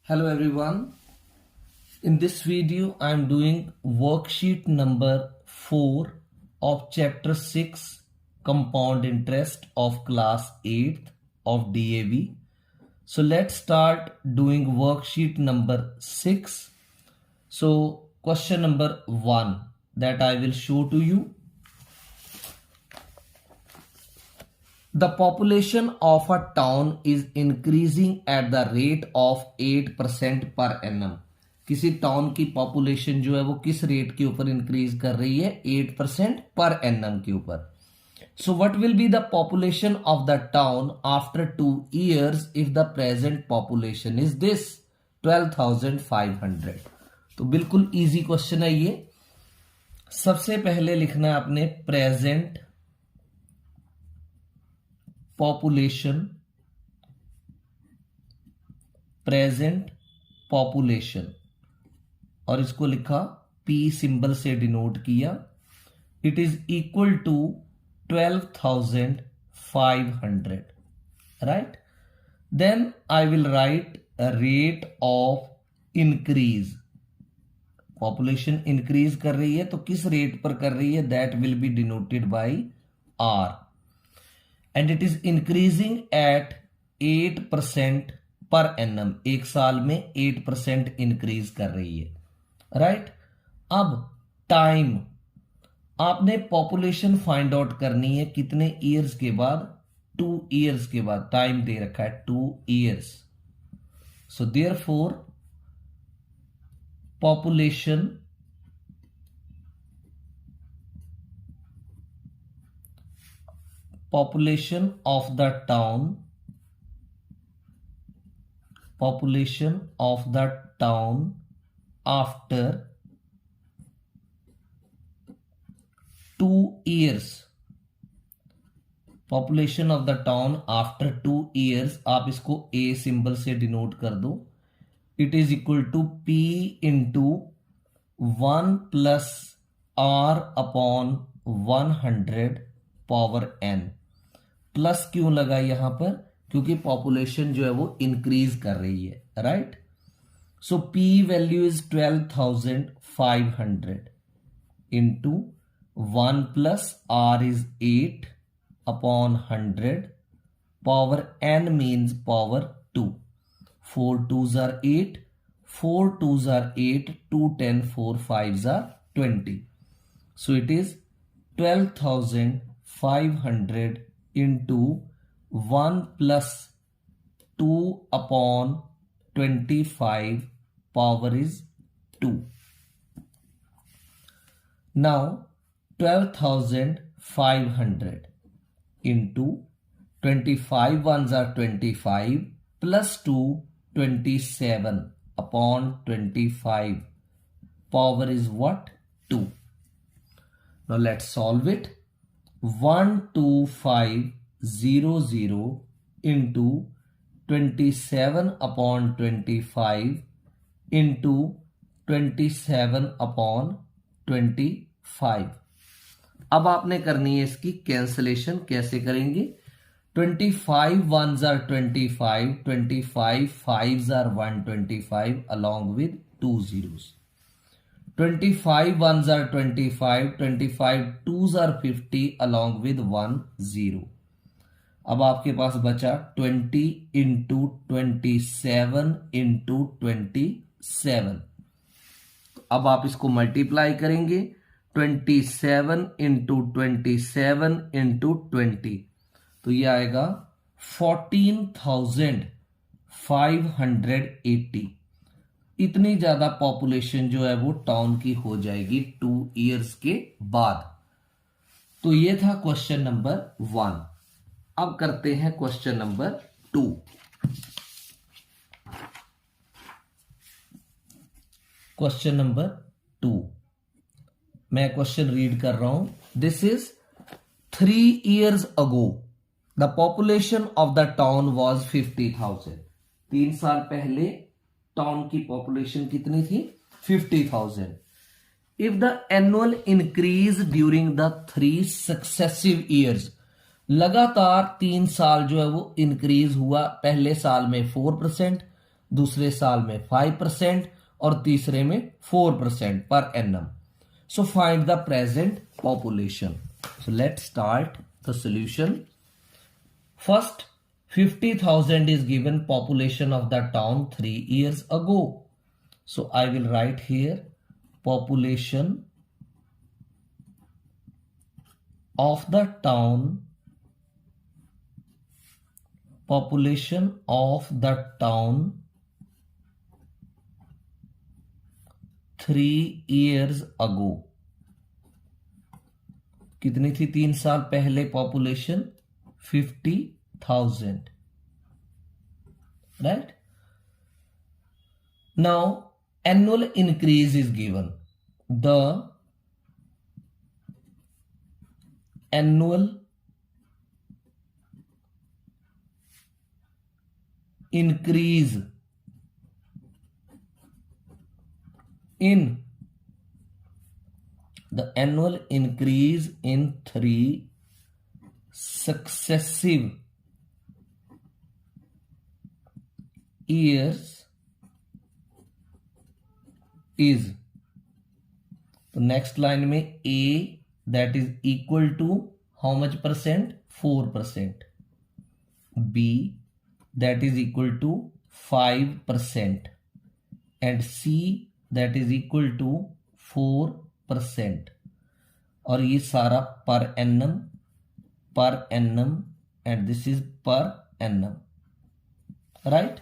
Hello everyone. In this video I am doing worksheet number 4 of chapter 6 compound interest of class 8th of DAV. So let's start doing worksheet number 6. So question number 1 that I will show to you. The population of a town is increasing at the rate of 8% per annum. किसी town की population जो है वो किस rate के ऊपर increase कर रही है? 8% पर एनम के ऊपर. So what will be the population of the town after 2 years if the present population is this 12,500? तो बिल्कुल इजी क्वेश्चन है ये. सबसे पहले लिखना है आपने प्रेजेंट पॉपुलेशन, प्रेजेंट पॉपुलेशन, और इसको लिखा P सिंबल से डिनोट किया. It is equal to 12,500, right. Then I will write rate of increase. Population increase कर रही है तो किस रेट पर कर रही है? That will be denoted by R. And it is increasing at 8% per annum. एक साल में 8% इंक्रीज कर रही है, राइट. अब टाइम आपने पॉपुलेशन फाइंड आउट करनी है कितने ईयर्स के बाद? 2 ईयर्स के बाद. टाइम दे रखा है 2 years. So therefore population of the town, population of the town after 2 years, population of the town after 2 years, आप इसको A सिंबल से डिनोट कर दो. It is equal to P into 1 plus R upon 100 power n. Plus क्यों लगा यहां पर? क्योंकि पॉपुलेशन जो है वो इंक्रीज कर रही है, right. So P value is 12,500 into 1 plus R is 8 upon 100 power n means power 2. 4 2s are 8, 4 2s are 8, 2 10, 4 5s are 20. So it is 12,500 into 1 plus 2 upon 25 power is 2. Now 12,500 into 25 ones are 25 plus 2 27 upon 25 power is what? 2. Now let's solve it. 12500 into 27 upon 25 into 27 upon 25. अब आपने करनी है इसकी cancellation. कैसे करेंगे? 25 ones are 25, 25 5s are 125 along with 2 zeros. 25 ones are 25, 25 2s are 50 along with 1 0. अब आपके पास बचा 20 इंटू 27 इंटू 27. अब आप इसको मल्टीप्लाई करेंगे. 27 इंटू 27 इंटू 20, तो ये आएगा 14,580. इतनी ज्यादा पॉपुलेशन जो है वो टाउन की हो जाएगी 2 इयर्स के बाद. तो ये था क्वेश्चन नंबर 1. अब करते हैं क्वेश्चन नंबर 2. क्वेश्चन नंबर 2 मैं क्वेश्चन रीड कर रहा हूं. This is 3 years ago the population of the town was 50,000. 3 साल पहले टाउन की पॉपुलेशन कितनी थी? 50,000. If the annual increase during the 3 successive years, लगातार 3 साल जो है वो इंक्रीज हुआ. पहले साल में 4%, दूसरे साल में 5% और तीसरे में 4% per annum. So find the present population. So let's start the solution. First, 50,000 is given population of the town 3 years ago. So I will write here population of the town, population of the town 3 years ago. कितनी थी 3 साल पहले population? 50,000. Right? Now annual increase is given. The annual increase in the annual increase in 3 successive years is, तो next line में A that is equal to how much percent? 4%. B that is equal to 5% and C that is equal to 4%. और ये सारा per annum and this is per annum. Right?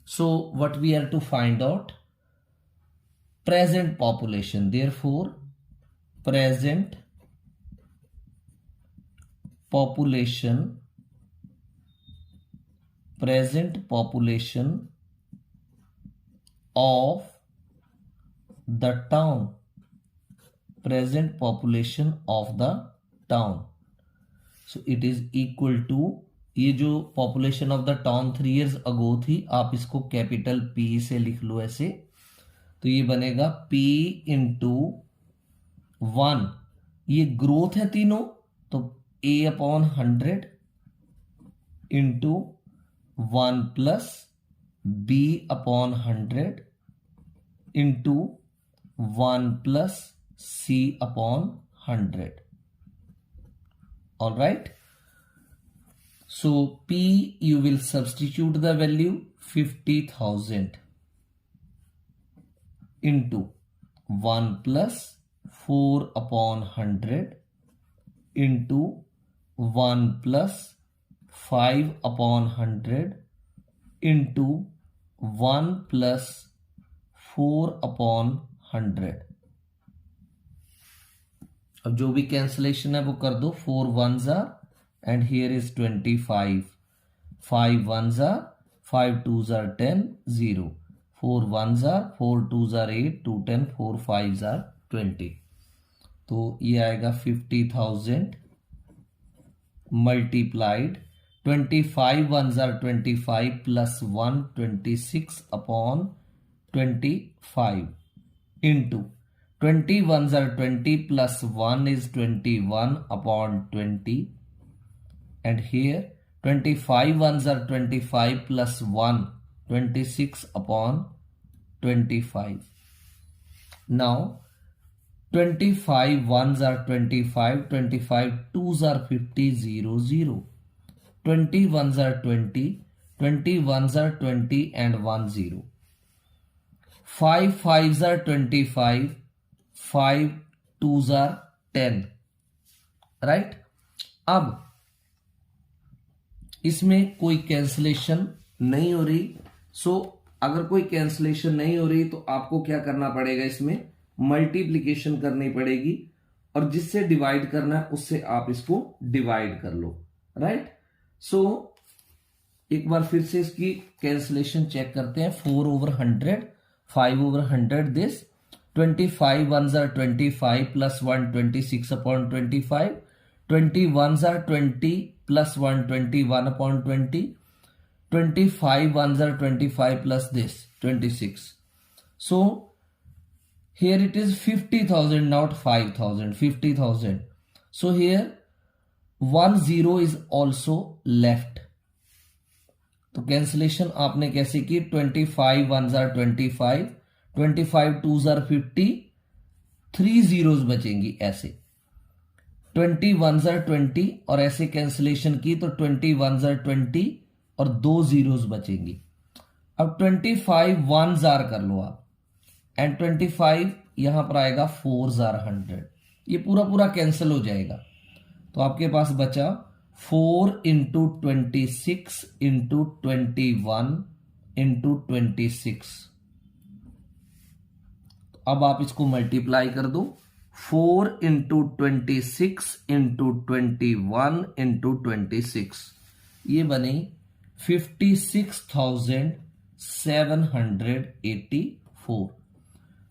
So what we are to find out? Present population. Therefore present population of the town, present population of the town. So it is equal to, ये जो population of the town 3 years ago थी, आप इसको capital P से लिख लो ऐसे, तो ये बनेगा P इंटू 1. ये ग्रोथ है तीनों, तो A upon 100 into 1 plus B upon 100 into 1 plus C upon 100. All right. So P, you will substitute the value 50,000 into 1 plus 4 upon 100 into 1 plus 5 upon 100 into 1 plus 4 upon 100. अब जो भी cancellation है वो कर दो. 4 1s are and here is 25. 5 1s are, 5 2s are 10, 0. 4 1s are, 4 2s are 8, 2 10, 4 5s are 20. तो ये आएगा 50,000 multiplied 25 1s are 25 plus 1 26 upon 25 into 20 1s are 20 plus 1 is 21 upon 20, and here 25 1s are 25 plus 1 26 upon 25. Now 25 1s are 25, 25 2s are 50, 0 0. 20 1s are 20, 20 1s are 20 and 1 0. 5 5s are 25, 5 2s are 10. Right. अब इसमें कोई cancellation नहीं हो रही. सो अगर कोई cancellation नहीं हो रही तो आपको क्या करना पड़ेगा, इसमें मल्टीप्लिकेशन करनी पड़ेगी और जिससे डिवाइड करना है उससे आप इसको डिवाइड कर लो. राइट. सो एक बार फिर से इसकी कैंसलेशन चेक करते हैं. 4 over 100, 5 over 100 this. 25 1s are 25 plus 1 26 upon 25. 20 1s are 20 plus 1 21 upon 20. 25 1s are 25 plus this 26. So here it is 50,000, not 5,000. 50,000. So here 1 0 is also left. तो कैंसिलेशन आपने कैसे की, 25 1s are 25, 25 2s are 50, 3 zeros बचेंगी ऐसे, 20 1s are 20 और ऐसे cancellation की तो 20 1s are 20 और 2 zeros बचेंगी। अब 25 1s are कर लो आप, एंड 25 यहां पर आएगा 4s are 100, ये पूरा पूरा कैंसिल हो जाएगा। तो आपके पास बचा 4 इंटू 26 इंटू 21 इंटू 26। अब आप इसको मल्टीप्लाई कर दो, 4 इंटू 26 इंटू 21 इंटू 26, ये बने 56,784।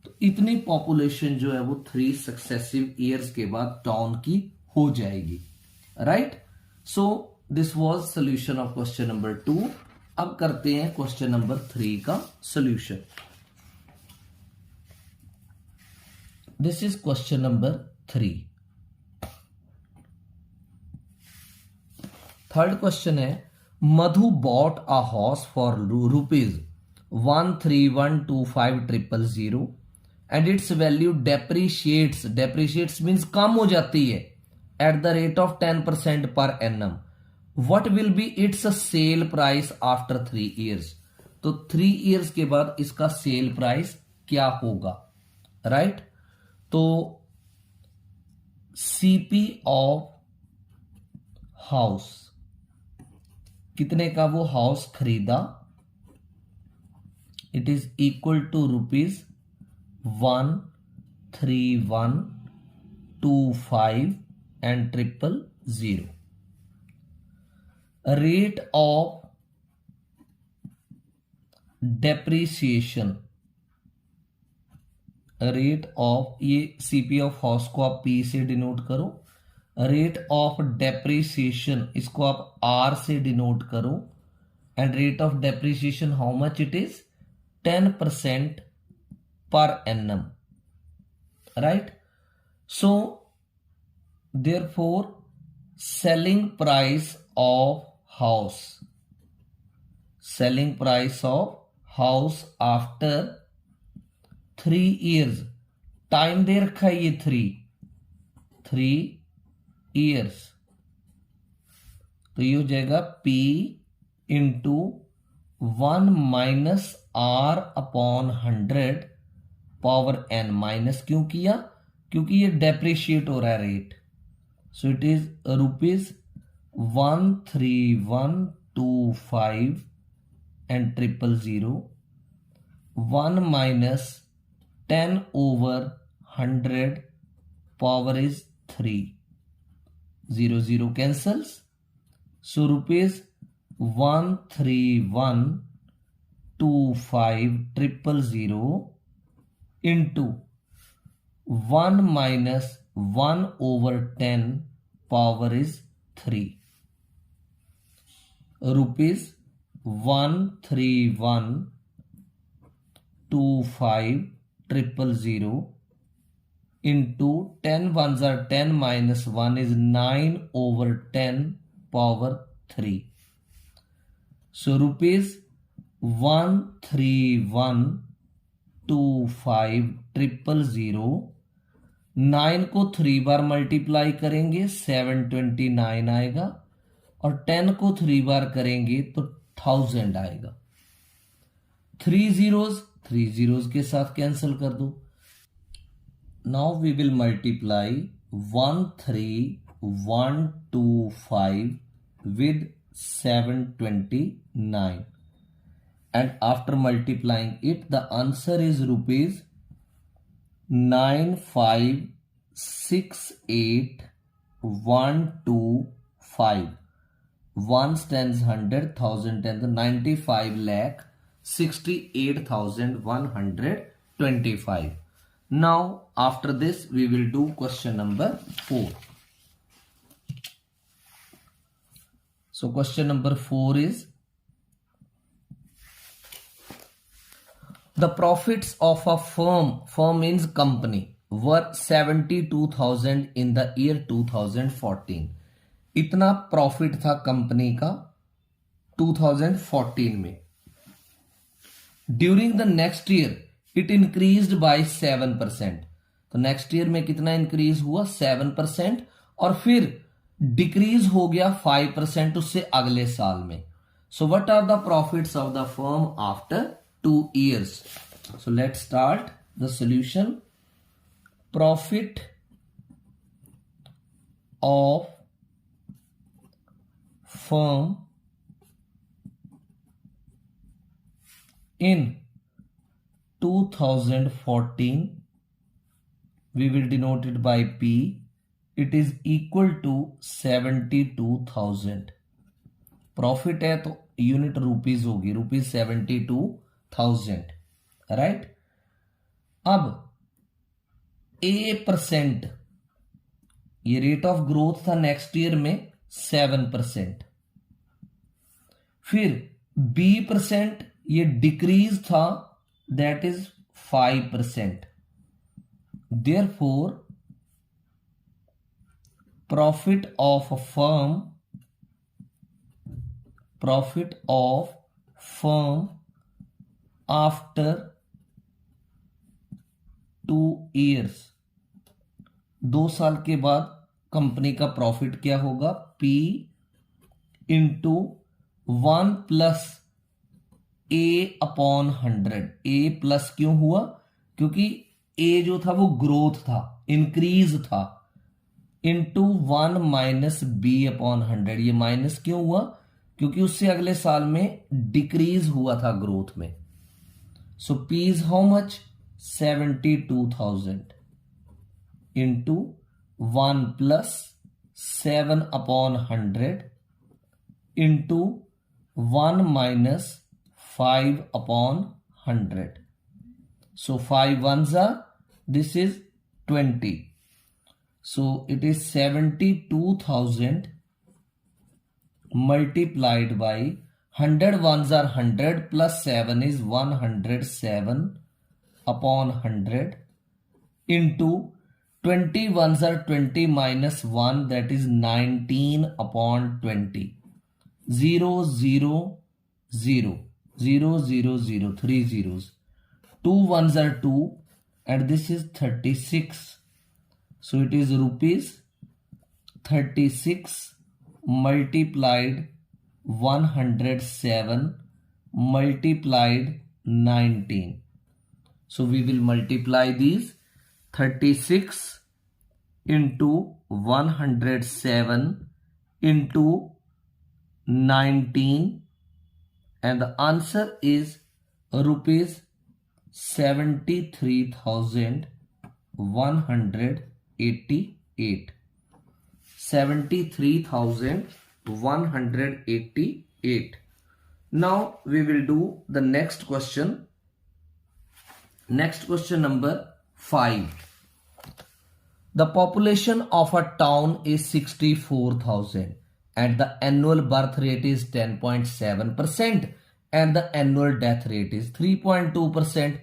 तो इतनी पॉपुलेशन जो है वो 3 सक्सेसिव ईयर्स के बाद टाउन की हो जाएगी, right. So this was solution of question number 2। अब करते हैं क्वेश्चन नंबर 3 का solution. This is question number 3। Third question है, Madhu bought a house for ₹1312500 and its value depreciates means कम हो जाती है at the rate of 10% per annum. What will be its sale price after 3 years? तो 3 years के बाद इसका sale price क्या होगा, राइट। तो सीपी ऑफ हाउस, कितने का वो हाउस खरीदा, it is equal to ₹13125 and 000। rate of depreciation, rate of, ये सीपी ऑफ हाउस को आप पी से डिनोट करो, रेट ऑफ डेप्रिसिएशन इसको आप आर से डिनोट करो, and rate of depreciation how much it is 10% per annum, right. So therefore selling price of house after 3 years, time दे रखा है ये 3 years, तो ये हो जाएगा P into 1 minus R upon 100 power n, minus क्यों किया, क्योंकि ये डेप्रिशिएट हो रहा है rate. So it is ₹13125 and 000, 1 minus 10 over 100 power is 3, 0 cancels. So ₹13125 000 into 1 minus 1 over 10 power is 3, ₹13125 000 into 10 ones are 10 minus 1 is 9 over 10 power 3. So ₹13125 000, 9 को 3 बार multiply करेंगे 729 आएगा, और 10 को 3 बार करेंगे तो 1000 आएगा। 3 zeros के साथ कैंसिल कर दो। Now we will multiply 13125 with 729, and after multiplying it the answer is ₹9,568,125, 1 tens 100, 1000 tens 95,68,125. Now after this we will do question number 4. So question number 4 is, the profits of a firm means company, were 72,000 in the year 2014. इतना profit था company का 2014 में। During the next year it increased by 7%। तो next year में कितना increase हुआ? 7%। और फिर डिक्रीज हो गया 5% उससे अगले साल में। So what are the profits of the firm after 2 years? So let's start the solution. Profit of firm in 2014, we will denote it by P. It is equal to 72,000। Profit है तो unit rupees होगी, rupees 72,000, right. अब A%, ये rate of growth था next year में 7%। फिर B%, ये decrease था, that is 5%। Therefore profit of firm after 2 years, 2 साल के बाद कंपनी का प्रॉफिट क्या होगा? P into 1 plus A/100। A plus क्यों हुआ? क्योंकि A जो था वो ग्रोथ था, इंक्रीज था, इंटू 1 माइनस B/100। ये माइनस क्यों हुआ? क्योंकि उससे अगले साल में डिक्रीज हुआ था ग्रोथ में। सो P is how much? 72,000 into 1 plus 7/100 into 1 minus 5/100। So 5 ones are, this is 20. So it is 72,000 multiplied by 100 ones are 100 plus 7 is 107/100 into 20 ones are 20 minus 1, that is 19/20। 0 0 0 0 0 0, 3 zeros, 2 ones are 2 and this is 36। So it is rupees 36 multiplied 107 multiplied 19। So we will multiply these 36 into 107 into 19 and the answer is rupees 73,188। 73,188। Now we will do the next question. Next question number 5. The population of a town is 64,000 and the annual birth rate is 10.7% and the annual death rate is 3.2%.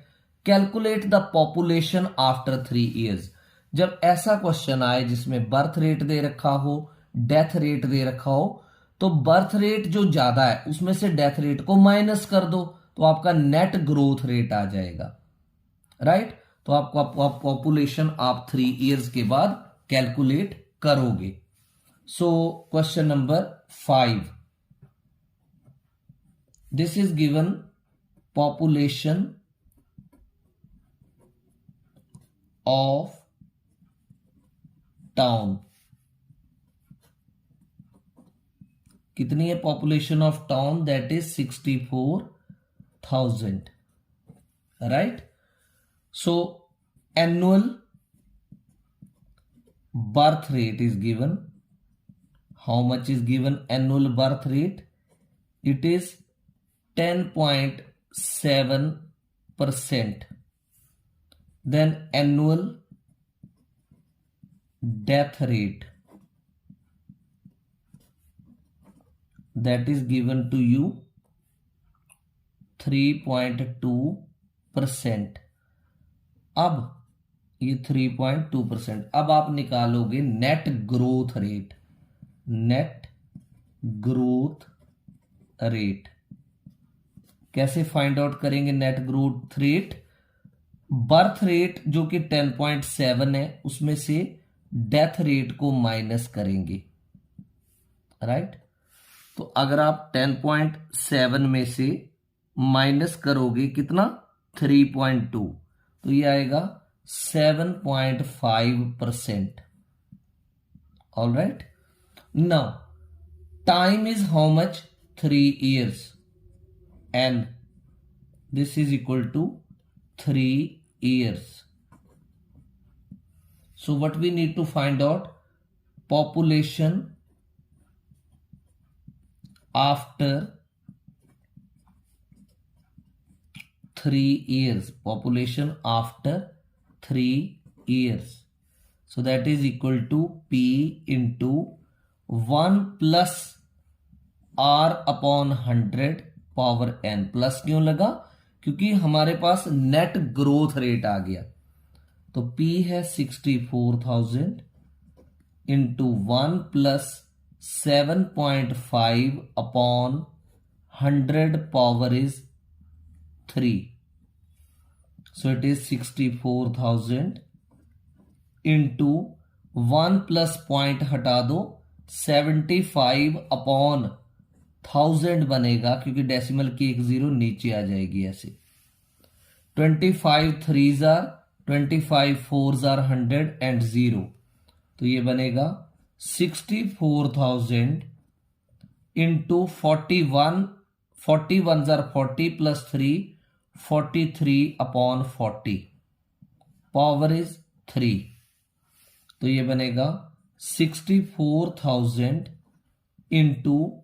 Calculate the population after 3 years। जब ऐसा question आए जिसमें birth rate दे रखा हो, death rate दे रखा हो, तो birth rate जो ज्यादा है उसमें से डेथ रेट को माइनस कर दो तो आपका नेट ग्रोथ रेट आ जाएगा, राइट। तो आपको पॉपुलेशन आप 3 years के बाद कैलकुलेट करोगे। So question number 5, this is given population of town. कितनी है population of town? That is 64,000, right. So annual birth rate is given. How much is given annual birth rate? It is 10.7%. Then annual death rate, that is given to you 3.2%। अब ये 3.2%। अब आप निकालोगे net growth rate. Net growth rate. कैसे find out करेंगे net growth rate? Birth rate जो कि 10.7 है उसमें से डेथ रेट को माइनस करेंगे, राइट। तो अगर आप 10.7 में से माइनस करोगे कितना, 3.2, तो ये आएगा 7.5%। All right, now time is how much, 3 years, and this is equal to 3 years. So what we need to find out? Population after 3 years. Population after 3 years. So that is equal to P into 1 plus R upon 100 power n। Plus क्यों लगा? क्योंकि हमारे पास net growth rate आ गया। तो P है 64,000 into 1 plus 7.5 upon 100 power is 3। So it is 64,000 into 1 plus point हटा दो, 75 upon 1000 बनेगा, क्योंकि डेसिमल की एक जीरो नीचे आ जाएगी ऐसे। 25 3s are 25 4s are 100 and 0, तो ये बनेगा 64,000 into 41, 41s are 40 plus 3, 43 upon 40, power is 3। तो ये बनेगा 64,000 into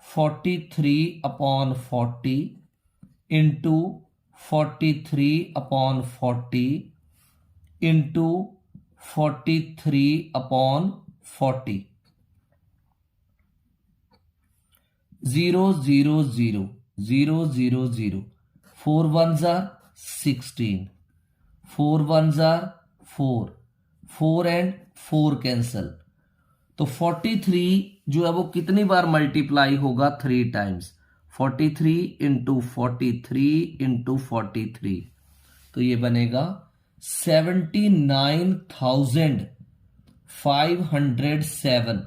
43 upon 40 into 43 upon 40 into 43 upon 40। 0 0 0 0 0 0, 4 1s are 16, 4 1s are 4, 4 and 4 cancel. तो 43 जो है वो कितनी बार मल्टीप्लाई होगा, 3 टाइम्स। 43 इंटू 43 इंटू 43, तो ये बनेगा 79,507।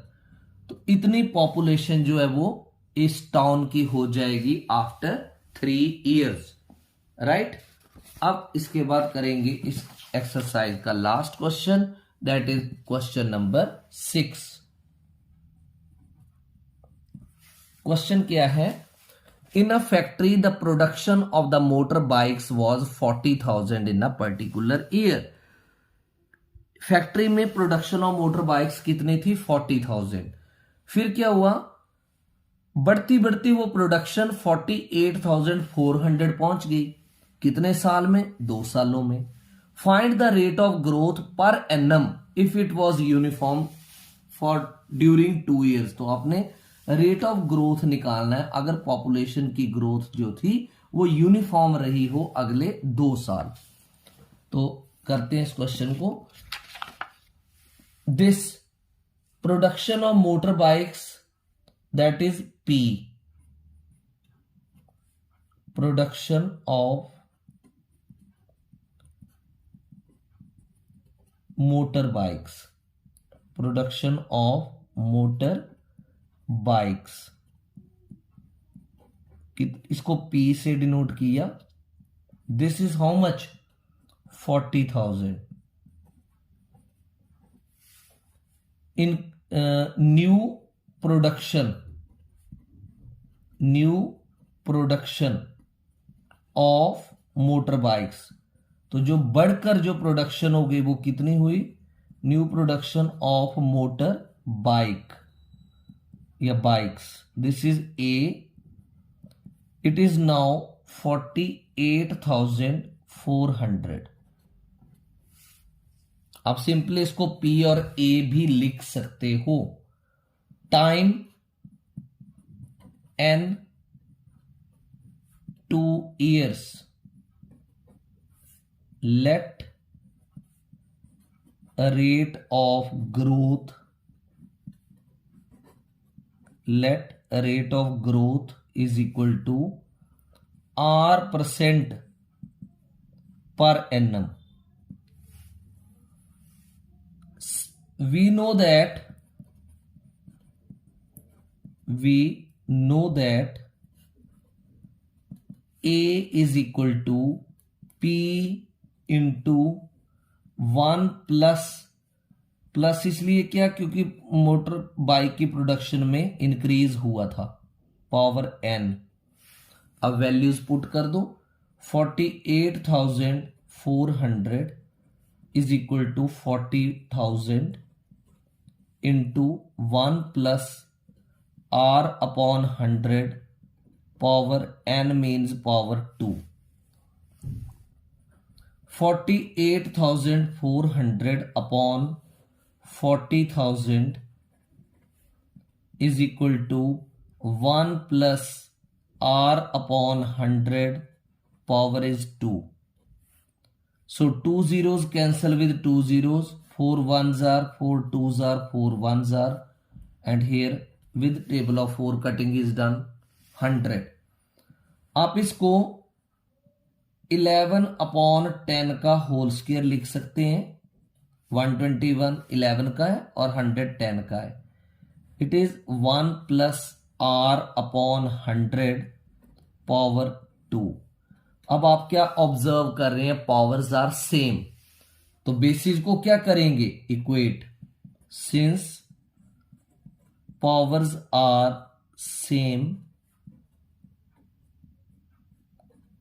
तो इतनी पॉपुलेशन जो है वो इस टाउन की हो जाएगी आफ्टर 3 years, राइट। अब इसके बाद करेंगे इस एक्सरसाइज का last question, that is question number 6। Question क्या है? In a factory the production of the motor bikes was 40,000 in a particular year. Factory में प्रोडक्शन ऑफ मोटर बाइक्स कितनी थी? 40,000। फिर क्या हुआ? बढ़ती बढ़ती वो प्रोडक्शन 48,400 पहुंच गई। कितने साल में? 2 सालों में। Find the rate of growth per annum if it was uniform for during 2 years। तो आपने रेट ऑफ ग्रोथ निकालना है अगर पॉपुलेशन की ग्रोथ जो थी वो यूनिफॉर्म रही हो अगले 2 साल। तो करते हैं इस क्वेश्चन को। This production of motor bikes, that is P, production of motor bikes, production of motor bikes, इसको P से डिनोट किया। This is how much? 40,000 in new production of motor bikes. तो जो बढ़कर जो प्रोडक्शन हो गई वो कितनी हुई? New production of motor bike या bikes, this is A, it is now 48,400। आप सिंपली इसको P और A भी लिख सकते हो। Time N 2 years, let a rate of growth is equal to R% per annum. We know that A is equal to P into 1 plus इसलिए क्या, क्योंकि मोटर बाइक की प्रोडक्शन में इंक्रीज हुआ था, पावर n. अब वैल्यूज पुट कर दो. 48,400 is equal to 40,000 into 1 plus R upon 100 power n means power 2. 48,400 upon 40,000 is equal to 1 plus R upon 100 power is 2. So 2 zeros cancel with 2 zeros, 4 ones are, 4 twos are, 4 ones are, and here with table of 4 cutting is done. 100. आप इसको 11 upon 10 का whole square लिख सकते हैं. 121 11 का है और 100 10 का है. It is 1 plus R upon 100 power 2. अब आप क्या ऑब्जर्व कर रहे हैं, पावर्स आर सेम, तो बेसिस को क्या करेंगे, equate. Since powers are same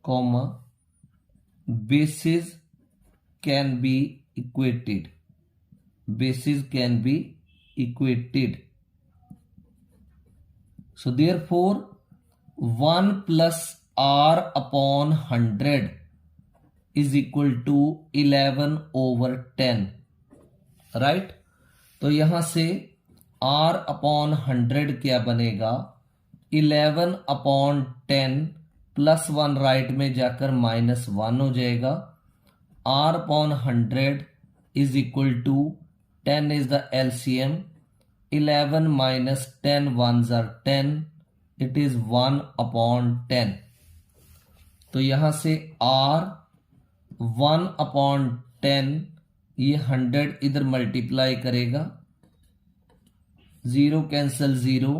comma bases can be equated. Bases can be equated. So therefore 1 plus R upon 100 is equal to 11 over 10. Right? तो यहां से R upon 100 क्या बनेगा, 11 upon 10 प्लस 1 राइट में जाकर -1 हो जाएगा. R upon 100 is equal to 10 is the LCM. 11 minus 10 ones are 10. It is 1 upon 10. तो यहां से R 1 upon 10, ये 100 इधर मल्टीप्लाई करेगा, 0 cancel 0,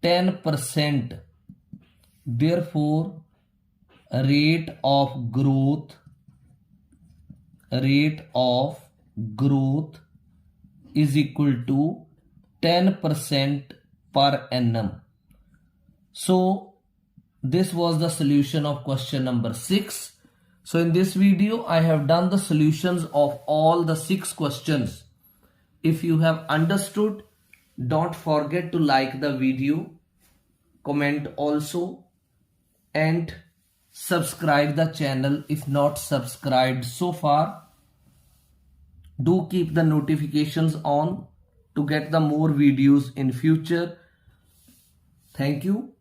10%. Therefore rate of growth is equal to 10% per annum. So this was the solution of question number 6. So in this video I have done the solutions of all the 6 questions. If you have understood, don't forget to like the video, comment also, and subscribe the channel if not subscribed so far. Do keep the notifications on to get the more videos in future. Thank you.